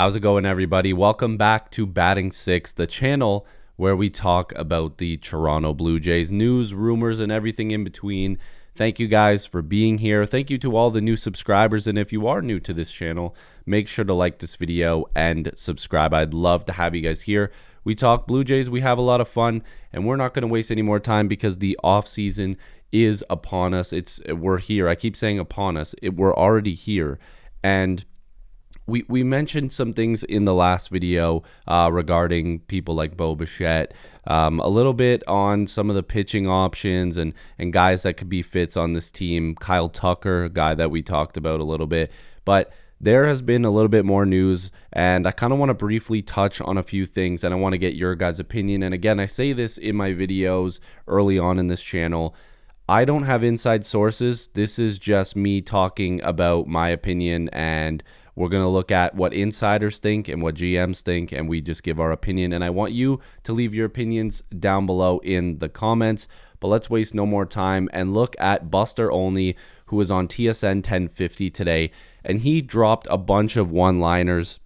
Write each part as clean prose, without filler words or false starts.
How's it going, everybody? Welcome back to Batting Six, the channel where we talk about the Toronto Blue Jays news, rumors, and everything in between. Thank you guys for being here. Thank you to all the new subscribers. And if you are new to this channel, make sure to like this video and subscribe. I'd love to have you guys here. We talk Blue Jays. We have a lot of fun, and we're not going to waste any more time because the off season is upon us. We're here. I keep saying upon us. We're already here. And we mentioned some things in the last video regarding people like Bichette, a little bit on some of the pitching options and guys that could be fits on this team. Kyle Tucker, a guy that we talked about a little bit. But there has been a little bit more news, and I kind of want to briefly touch on a few things, and I want to get your guys' opinion. And again, I say this in my videos early on in this channel. I don't have inside sources. This is just me talking about my opinion, and we're going to look at what insiders think and what GMs think, and we just give our opinion. And I want you to leave your opinions down below in the comments. But let's waste no more time and look at Buster Olney, who was on TSN 1050 today, and he dropped a bunch of one-liners.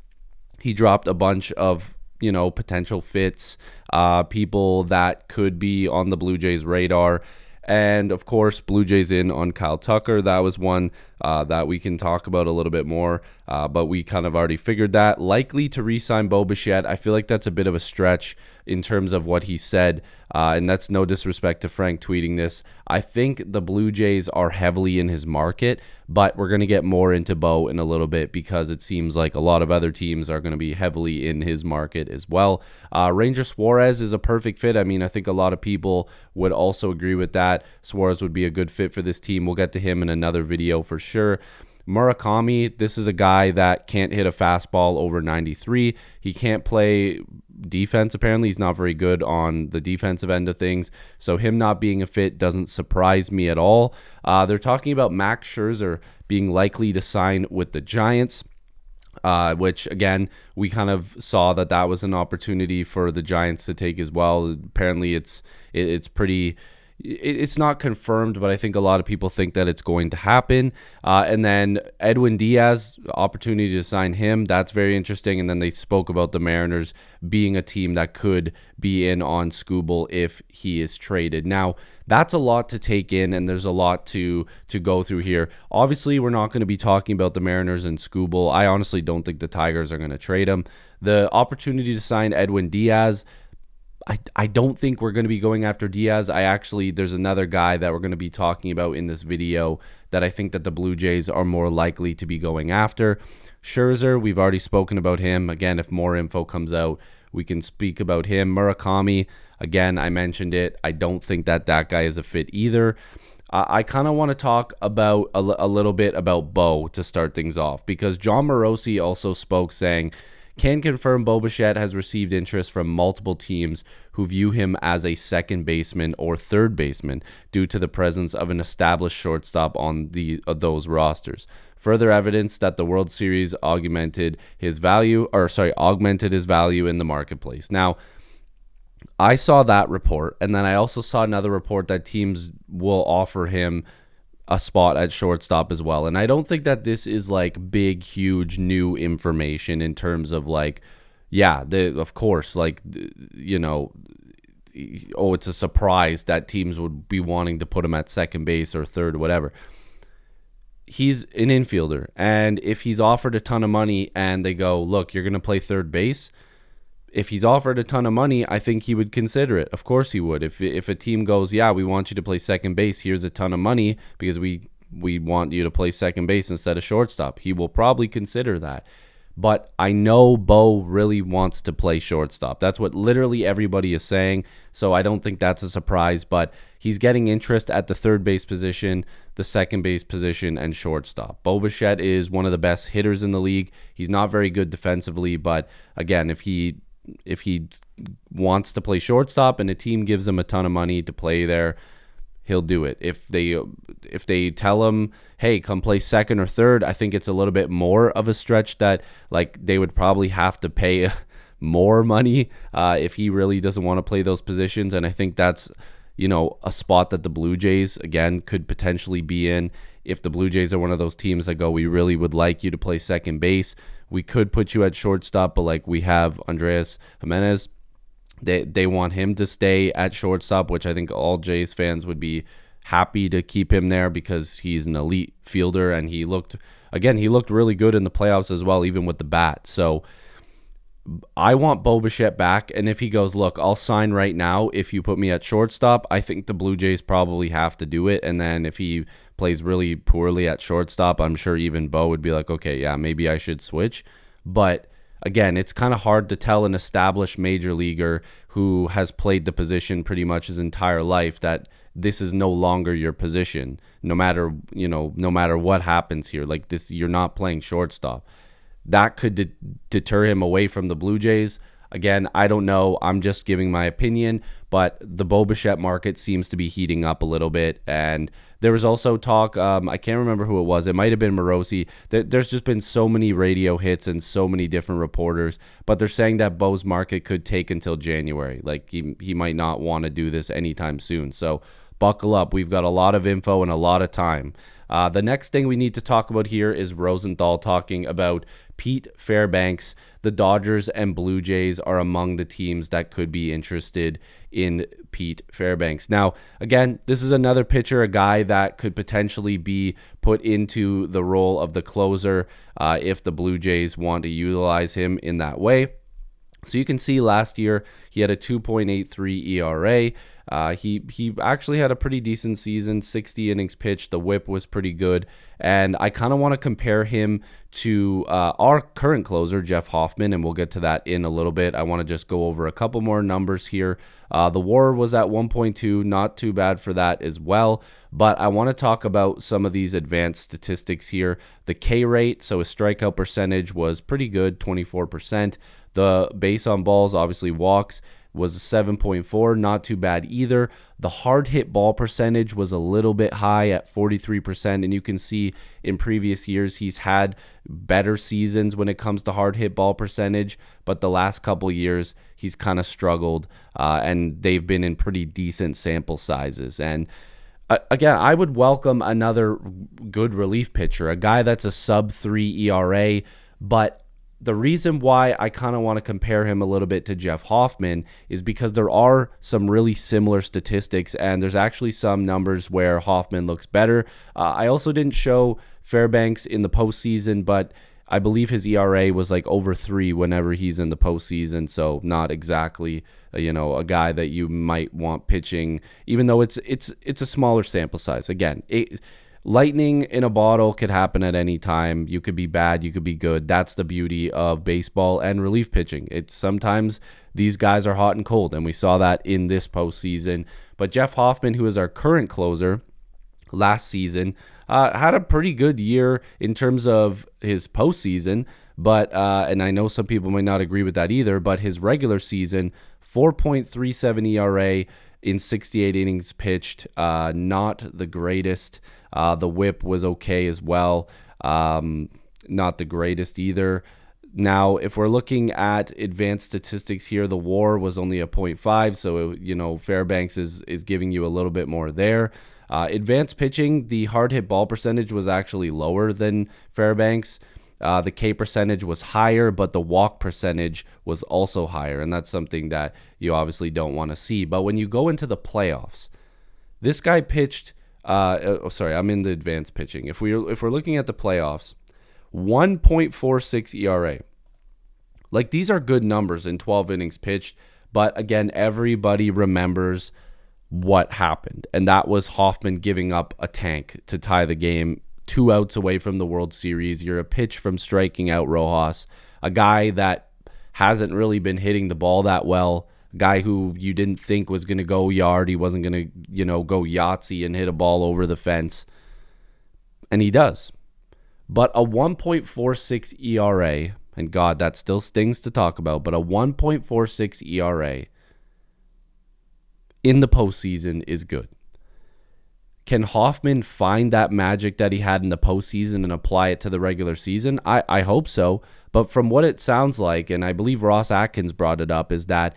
He dropped a bunch of, potential fits, people that could be on the Blue Jays radar. And, of course, Blue Jays in on Kyle Tucker. That was one that we can talk about a little bit more, but we kind of already figured that. Likely to re-sign Bichette. I feel like that's a bit of a stretch in terms of what he said, and that's no disrespect to Frank tweeting this. I think the Blue Jays are heavily in his market, but we're going to get more into Bo in a little bit because it seems like a lot of other teams are going to be heavily in his market as well. Ranger Suarez is a perfect fit. I mean, I think a lot of people would also agree with that. Suarez would be a good fit for this team. We'll get to him in another video for sure. Murakami, this is a guy that can't hit a fastball over 93. He can't play defense, apparently. He's not very good on the defensive end of things. So him not being a fit doesn't surprise me at all. They're talking about Max Scherzer being likely to sign with the Giants, which, again, we kind of saw that was an opportunity for the Giants to take as well. Apparently it's pretty... It's not confirmed, but I think a lot of people think that it's going to happen. And then Edwin Diaz, opportunity to sign him. That's very interesting. And then they spoke about the Mariners being a team that could be in on Skubal if he is traded. Now, that's a lot to take in, and there's a lot to go through here. Obviously, we're not going to be talking about the Mariners and Skubal. I honestly don't think the Tigers are going to trade him. The opportunity to sign Edwin Diaz, I don't think we're going to be going after Diaz. There's another guy that we're going to be talking about in this video that I think that the Blue Jays are more likely to be going after. Scherzer, we've already spoken about him. Again, if more info comes out, we can speak about him. Murakami, again, I mentioned it. I don't think that guy is a fit either. I kind of want to talk about a little bit about Bo to start things off, because John Morosi also spoke saying, can confirm Bichette has received interest from multiple teams who view him as a second baseman or third baseman due to the presence of an established shortstop on those rosters. Further evidence that the World Series augmented his value in the marketplace. Now, I saw that report, and then I also saw another report that teams will offer him a spot at shortstop as well. And I don't think that this is like big, huge new information in terms of like, of course, like, it's a surprise that teams would be wanting to put him at second base or third, whatever. He's an infielder. And if he's offered a ton of money and they go, look, you're going to play third base, if he's offered a ton of money, I think he would consider it. Of course he would. If a team goes, we want you to play second base, here's a ton of money because we want you to play second base instead of shortstop, he will probably consider that. But I know Bo really wants to play shortstop. That's what literally everybody is saying, so I don't think that's a surprise. But he's getting interest at the third base position, the second base position, and shortstop. Bichette is one of the best hitters in the league. He's not very good defensively, but again, if he wants to play shortstop and a team gives him a ton of money to play there, he'll do it. If they tell him, hey, come play second or third, I think it's a little bit more of a stretch that like they would probably have to pay more money if he really doesn't want to play those positions. And I think that's a spot that the Blue Jays again could potentially be in if the Blue Jays are one of those teams that go, we really would like you to play second base, we could put you at shortstop, but like we have Andres Jimenez, they want him to stay at shortstop, which I think all Jays fans would be happy to keep him there because he's an elite fielder, and he looked really good in the playoffs as well, even with the bat. So I want Bichette back, and if he goes, look, I'll sign right now if you put me at shortstop, I think the Blue Jays probably have to do it. And then if he plays really poorly at shortstop, I'm sure even Bo would be like, okay, yeah, maybe I should switch. But again, it's kind of hard to tell an established major leaguer who has played the position pretty much his entire life that this is no longer your position, no matter what happens here. Like this, you're not playing shortstop. That could deter him away from the Blue Jays. Again, I don't know. I'm just giving my opinion, but the Bichette market seems to be heating up a little bit. And there was also talk, I can't remember who it was. It might have been Morosi. There's just been so many radio hits and so many different reporters, but they're saying that Bo's market could take until January. Like he might not want to do this anytime soon. So buckle up. We've got a lot of info and a lot of time. The next thing we need to talk about here is Rosenthal talking about Pete Fairbanks. The Dodgers and Blue Jays are among the teams that could be interested in Pete Fairbanks. Now, again, this is another pitcher, a guy that could potentially be put into the role of the closer if the Blue Jays want to utilize him in that way. So you can see last year he had a 2.83 ERA. He actually had a pretty decent season, 60 innings pitched. The whip was pretty good. And I kind of want to compare him to our current closer, Jeff Hoffman, and we'll get to that in a little bit. I want to just go over a couple more numbers here. The WAR was at 1.2, not too bad for that as well. But I want to talk about some of these advanced statistics here. The K rate, so his strikeout percentage was pretty good, 24%. The base on balls, obviously walks, was 7.4, not too bad either. The hard hit ball percentage was a little bit high at 43%, and you can see in previous years he's had better seasons when it comes to hard hit ball percentage, but the last couple years he's kind of struggled, and they've been in pretty decent sample sizes. And again, I would welcome another good relief pitcher, a guy that's a sub-3 ERA, but the reason why I kind of want to compare him a little bit to Jeff Hoffman is because there are some really similar statistics, and there's actually some numbers where Hoffman looks better. I also didn't show Fairbanks in the postseason, but I believe his ERA was like over 3 whenever he's in the postseason, so not exactly a guy that you might want pitching, even though it's a smaller sample size. Again, lightning in a bottle could happen at any time. You could be bad, you could be good. That's the beauty of baseball and relief pitching. Sometimes these guys are hot and cold, and we saw that in this postseason. But Jeff Hoffman, who is our current closer, last season had a pretty good year in terms of his postseason. But and I know some people might not agree with that either, but his regular season, 4.37 ERA in 68 innings pitched, not the greatest. The whip was okay as well, not the greatest either. Now, if we're looking at advanced statistics here, the WAR was only a 0.5, so Fairbanks is giving you a little bit more there. Advanced pitching, the hard hit ball percentage was actually lower than Fairbanks. The K percentage was higher, but the walk percentage was also higher, and that's something that you obviously don't want to see. But when you go into the playoffs, this guy pitched. I'm in the advanced pitching. If we're looking at the playoffs, 1.46 ERA. Like, these are good numbers in 12 innings pitched, but again, everybody remembers what happened, and that was Hoffman giving up a tank to tie the game, 2 outs away from the World Series. You're a pitch from striking out Rojas, a guy that hasn't really been hitting the ball that well. Guy who you didn't think was going to go yard. He wasn't going to, go Yahtzee and hit a ball over the fence. And he does. But a 1.46 ERA, and God, that still stings to talk about, but a 1.46 ERA in the postseason is good. Can Hoffman find that magic that he had in the postseason and apply it to the regular season? I hope so. But from what it sounds like, and I believe Ross Atkins brought it up, is that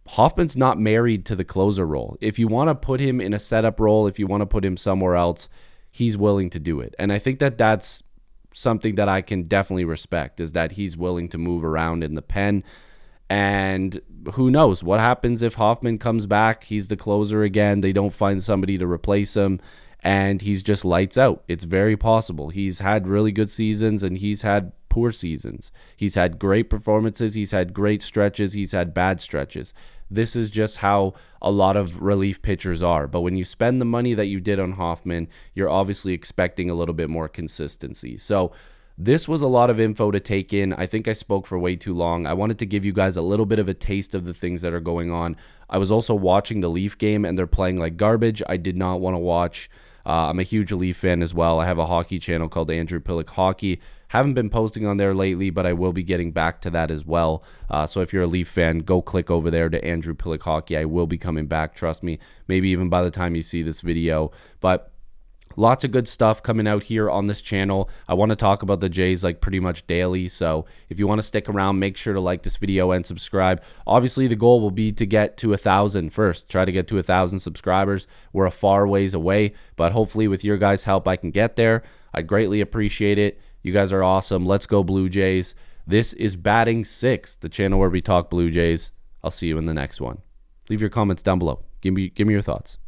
Hoffman's not married to the closer role. If you want to put him in a setup role, if you want to put him somewhere else, he's willing to do it. And I think that that's something that I can definitely respect, is that he's willing to move around in the pen. And who knows what happens if Hoffman comes back, he's the closer again, they don't find somebody to replace him, and he's just lights out. It's very possible. He's had really good seasons and he's had poor seasons. He's had great performances, he's had great stretches, he's had bad stretches. This is just how a lot of relief pitchers are. But when you spend the money that you did on Hoffman, you're obviously expecting a little bit more consistency. So this was a lot of info to take in. I think I spoke for way too long. I wanted to give you guys a little bit of a taste of the things that are going on. I was also watching the Leaf game, and they're playing like garbage. I did not want to watch. I'm a huge Leaf fan as well. I have a hockey channel called Andrew Pillock Hockey. Haven't been posting on there lately, but I will be getting back to that as well. So if you're a Leaf fan, go click over there to Andrew Pillock Hockey. I will be coming back, trust me, maybe even by the time you see this video. But lots of good stuff coming out here on this channel. I want to talk about the Jays like pretty much daily. So if you want to stick around, make sure to like this video and subscribe. Obviously, the goal will be to get to 1,000 first. Try to get to 1,000 subscribers. We're a far ways away, but hopefully with your guys' help, I can get there. I'd greatly appreciate it. You guys are awesome. Let's go Blue Jays. This is Batting Six, the channel where we talk Blue Jays. I'll see you in the next one. Leave your comments down below. Give me your thoughts.